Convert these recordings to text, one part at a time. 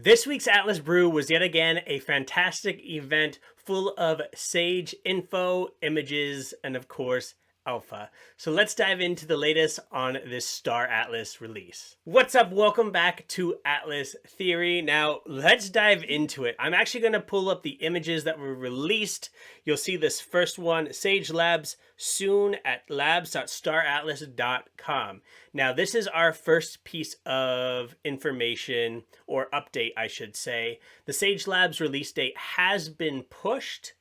This week's Atlas Brew was yet again a fantastic event full of Sage info, images, and of course, alpha. So let's dive into the latest on this Star Atlas release. What's up? Welcome back to Atlas Theory. Now let's dive into it. I'm actually going to pull up the images that were released. You'll see this first one, Sage Labs, soon at labs.staratlas.com. Now this is our first piece of information, or update I should say. The Sage Labs release date has been pushed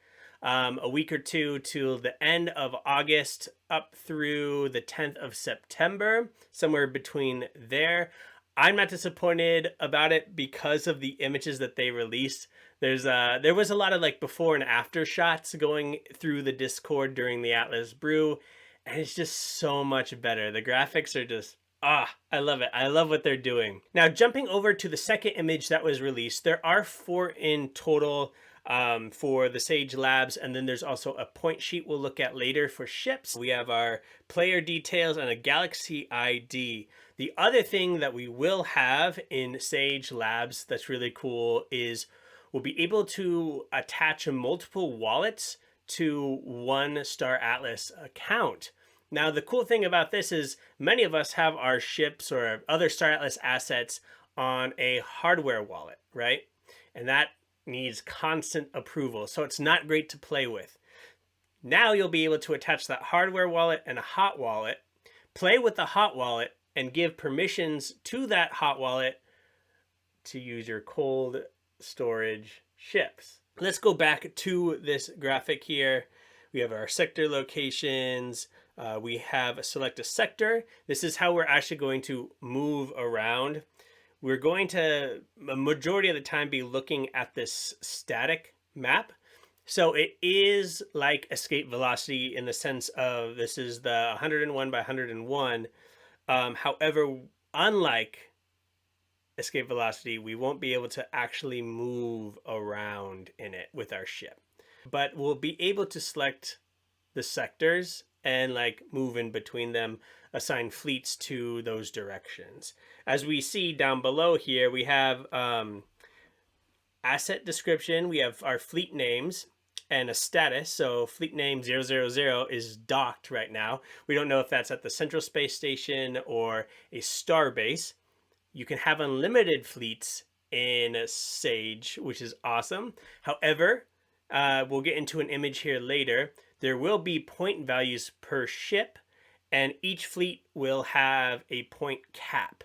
a week or two to the end of August up through the 10th of September, somewhere between there. I'm not disappointed about it because of the images that they released. There was a lot of like before and after shots going through the Discord during the Atlas Brew, and it's just so much better. The graphics are just I love it. I love what they're doing. Now, jumping over to the second image that was released, there are 4 in total for the Sage Labs, and then there's also a point sheet we'll look at later for ships. We have our player details and a galaxy ID. The other thing that we will have in Sage Labs that's really cool is we'll be able to attach multiple wallets to one Star Atlas account. Now, the cool thing about this is many of us have our ships or other Star Atlas assets on a hardware wallet, right? And that needs constant approval, so it's not great to play with. Now you'll be able to attach that hardware wallet and a hot wallet, play with the hot wallet, and give permissions to that hot wallet to use your cold storage ships. Let's go back to this graphic here. We have our sector locations. We have select a sector. This is how we're actually going to move around. We're going to, a majority of the time, be looking at this static map. So it is like escape velocity in the sense of this is the 101 by 101. However, unlike escape velocity, we won't be able to actually move around in it with our ship. But we'll be able to select the sectors and like move in between them, assign fleets to those directions. As we see down below here, we have asset description, we have our fleet names and a status. So fleet name 000 is docked right now. We don't know if that's at the Central Space Station or a Starbase. You can have unlimited fleets in Sage, which is awesome. However, we'll get into an image here later. There will be point values per ship, and each fleet will have a point cap.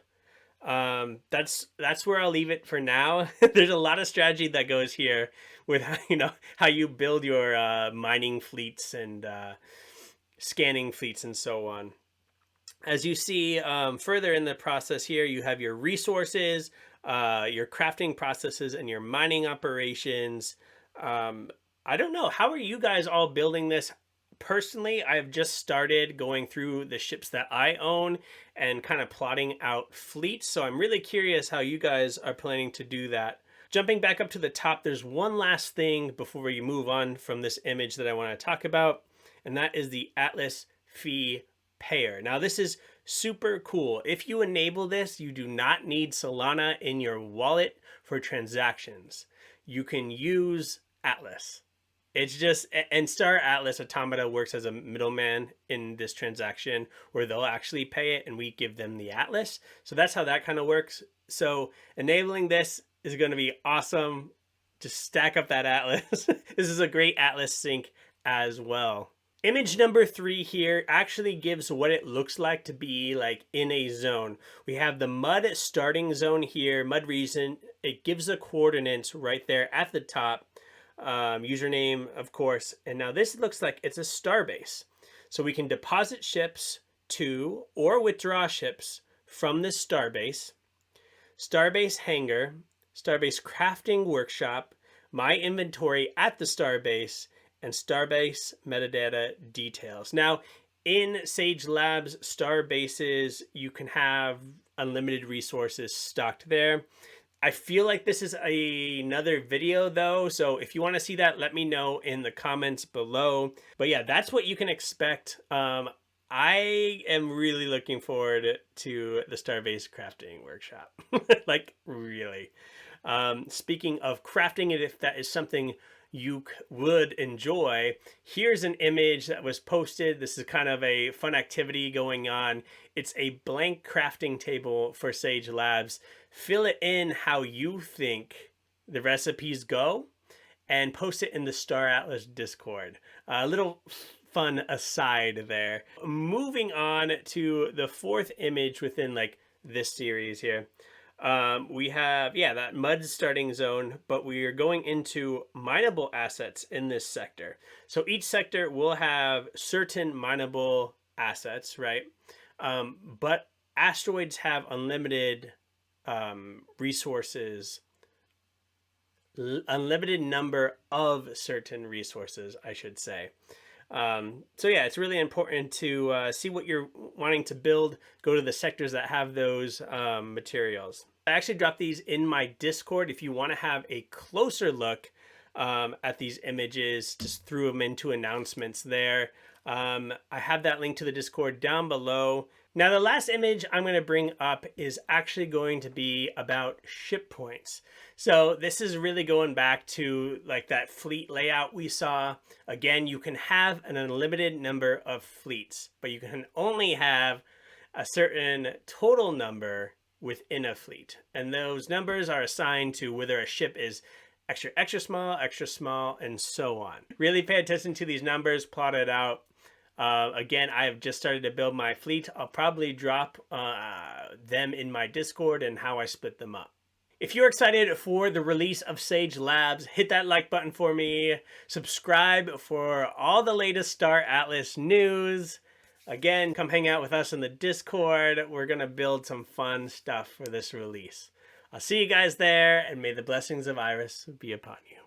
That's where I'll leave it for now. There's a lot of strategy that goes here with how you build your mining fleets and scanning fleets and so on. As you see further in the process here, you have your resources, your crafting processes, and your mining operations. I don't know. How are you guys all building this? Personally, I've just started going through the ships that I own and kind of plotting out fleets. So I'm really curious how you guys are planning to do that. Jumping back up to the top, there's one last thing before we move on from this image that I want to talk about, and that is the Atlas fee payer. Now, this is super cool. If you enable this, you do not need Solana in your wallet for transactions. You can use Atlas. It's just, and Star Atlas Automata works as a middleman in this transaction where they'll actually pay it and we give them the Atlas. So that's how that kind of works. So enabling this is going to be awesome. Just stack up that Atlas. This is a great Atlas sync as well. Image number 3 here actually gives what it looks like to be like in a zone. We have the mud starting zone here, mud region. It gives the coordinates right there at the top. Username, of course, and now this looks like it's a Starbase. So we can deposit ships to or withdraw ships from this Starbase, Starbase hangar, Starbase crafting workshop, my inventory at the Starbase, and Starbase metadata details. Now, in Sage Labs Starbases, you can have unlimited resources stocked there. I feel like this is another video though, so if you want to see that, let me know in the comments below. But yeah, that's what you can expect. I am really looking forward to the Starbase crafting workshop. Like, really. Speaking of crafting it, if that is something you would enjoy, here's an image that was posted. This is kind of a fun activity going on. It's a blank crafting table for Sage Labs. Fill it in how you think the recipes go and post it in the Star Atlas Discord. A little fun aside there. Moving on to the fourth image within like this series here. We have, yeah, that mud starting zone, but we are going into mineable assets in this sector. So each sector will have certain mineable assets, right? But asteroids have unlimited resources, unlimited number of certain resources, I should say. So yeah, it's really important to see what you're wanting to build. Go to the sectors that have those materials. I actually dropped these in my Discord. If you want to have a closer look at these images, just threw them into announcements there. I have that link to the Discord down below. Now, the last image I'm going to bring up is actually going to be about ship points. So this is really going back to like that fleet layout we saw. Again, you can have an unlimited number of fleets, but you can only have a certain total number within a fleet. And those numbers are assigned to whether a ship is extra small, and so on. Really pay attention to these numbers, plot it out. Again, I have just started to build my fleet. I'll probably drop them in my Discord and how I split them up. If you're excited for the release of Sage Labs, hit that like button for me. Subscribe for all the latest Star Atlas news. Again, come hang out with us in the Discord. We're going to build some fun stuff for this release. I'll see you guys there, and may the blessings of Iris be upon you.